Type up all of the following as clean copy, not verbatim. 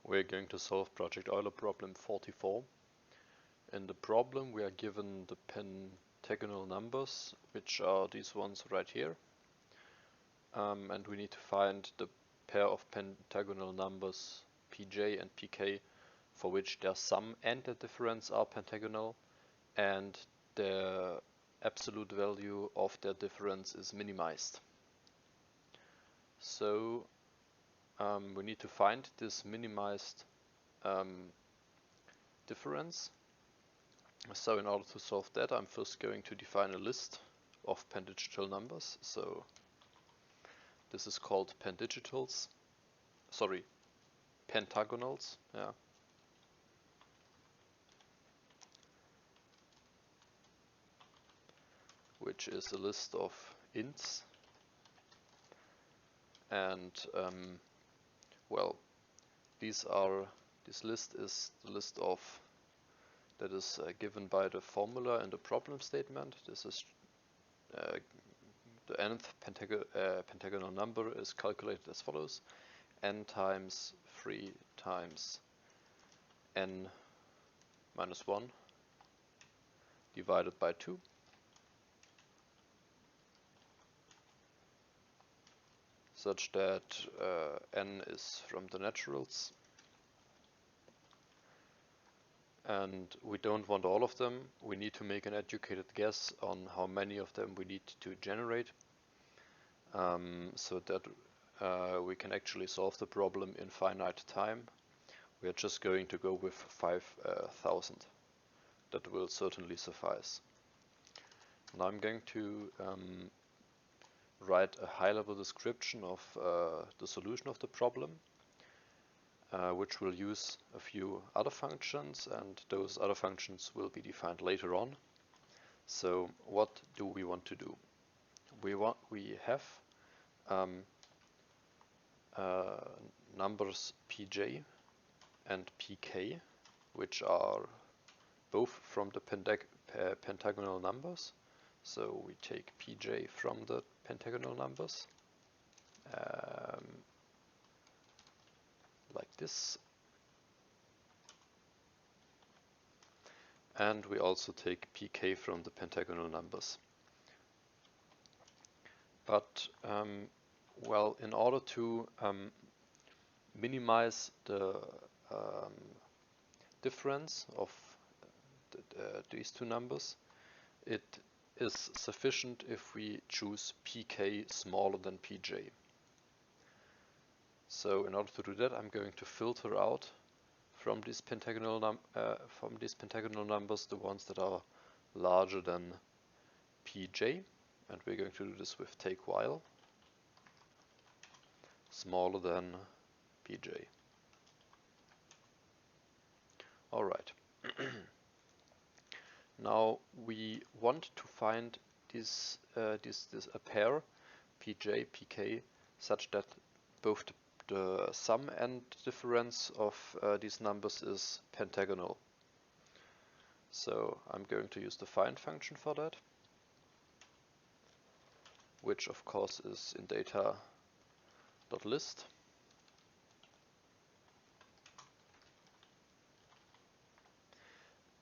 We're going to solve Project Euler problem 44. In the problem we are given the pentagonal numbers, which are these ones right here. And we need to find the pair of pentagonal numbers pj and pk for which their sum and their difference are pentagonal and the absolute value of their difference is minimized. So we need to find this minimized difference. So in order to solve that, I'm first going to define a list of pentagonal numbers. So this is called pentagonals. Yeah. Which is a list of ints. And well, this list is the list of that is given by the formula in the problem statement. This is the nth pentagonal number is calculated as follows: n times 3 times n minus 1 divided by 2. Such that n is from the naturals. And we don't want all of them. We need to make an educated guess on how many of them we need to generate, so that we can actually solve the problem in finite time. We are just going to go with 5,000. That will certainly suffice. Now I'm going to write a high-level description of the solution of the problem, which will use a few other functions, and those other functions will be defined later on. So what do we want to do? We have numbers pj and pk, which are both from the pentagonal numbers. So we take pj from the pentagonal numbers, like this. And we also take pk from the pentagonal numbers. But well, in order to minimize the difference of these two numbers, it is sufficient if we choose pk smaller than pj. So in order to do that, I'm going to filter out from these pentagonal numbers the ones that are larger than pj, and we're going to do this with take while smaller than pj. All right. Now we want to find this a pair pj pk such that both the sum and difference of these numbers is pentagonal. So I'm going to use the find function for that, which of course is in data.list.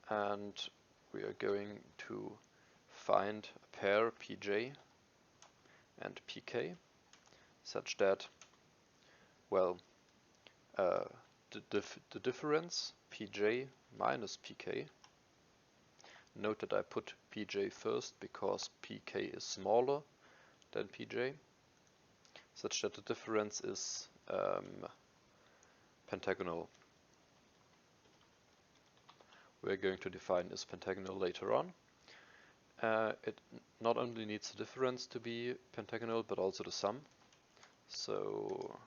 And we are going to find a pair pj and pk such that, well, the difference pj minus pk, note that I put pj first because pk is smaller than pj, such that the difference is pentagonal. We're going to define this pentagonal later on. It not only needs the difference to be pentagonal, but also the sum. So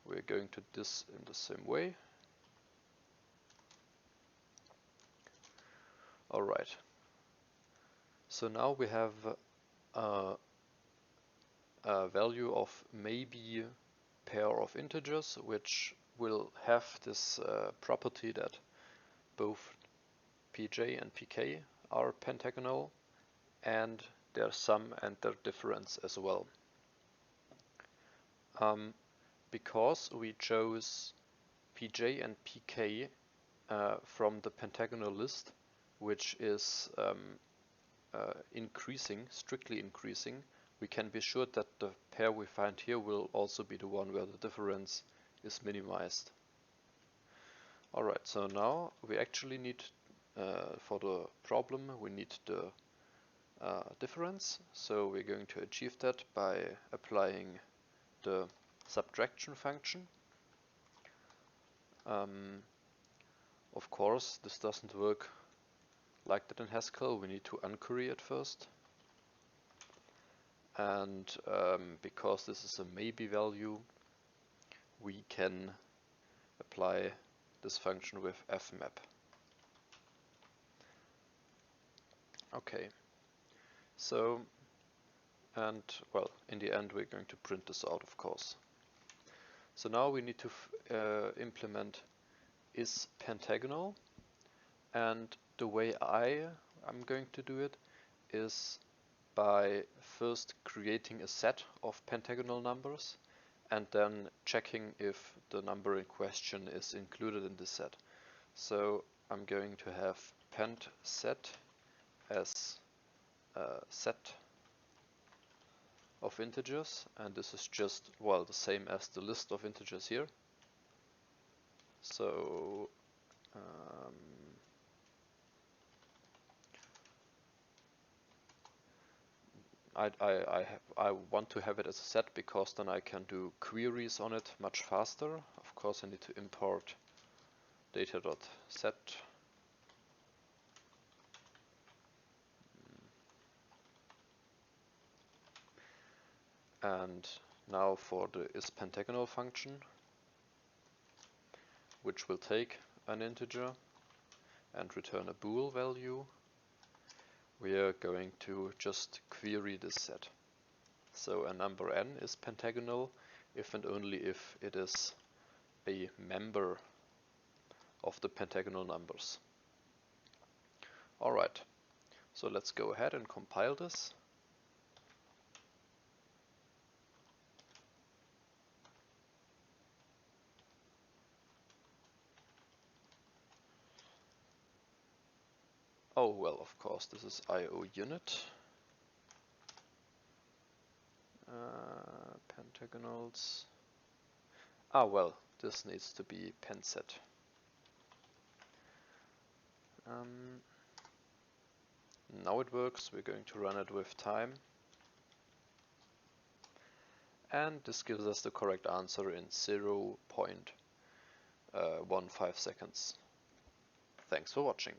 we're going to do this in the same way. Alright. So now we have a value of maybe pair of integers, which will have this property that both pj and pk are pentagonal, and their sum and their difference as well. because we chose pj and pk from the pentagonal list, which is increasing, strictly increasing, we can be sure that the pair we find here will also be the one where the difference is minimized. Alright, so now we actually need, for the problem, we need the difference. So we're going to achieve that by applying the subtraction function. Of course, this doesn't work like that in Haskell. We need to unquery it first. And because this is a maybe value, we can apply this function with fmap. Okay, so, and well, in the end we're going to print this out, of course. So now we need to implement is pentagonal, and the way I'm going to do it is by first creating a set of pentagonal numbers and then checking if the number in question is included in the set. So I'm going to have pent set as a set of integers, and this is just, well, the same as the list of integers here. So I want to have it as a set because then I can do queries on it much faster. Of course, I need to import data.set. And now for the isPentagonal function, which will take an integer and return a bool value, we are going to just query this set. So a number n is pentagonal if and only if it is a member of the pentagonal numbers. Alright, so let's go ahead and compile this. Oh well, of course, this is IO unit. Pentagonals. Ah well, this needs to be penset. Now it works. We're going to run it with time. And this gives us the correct answer in 0.15 seconds. Thanks for watching.